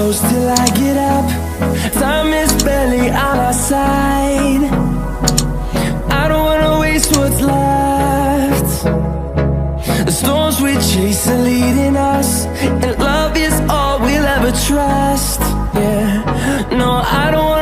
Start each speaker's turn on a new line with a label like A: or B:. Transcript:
A: close till I get up. Time is barely on our side. I don't wanna waste what's left. The storms we chase are leading us, and love is all we'll ever trust. Yeah, no, I don't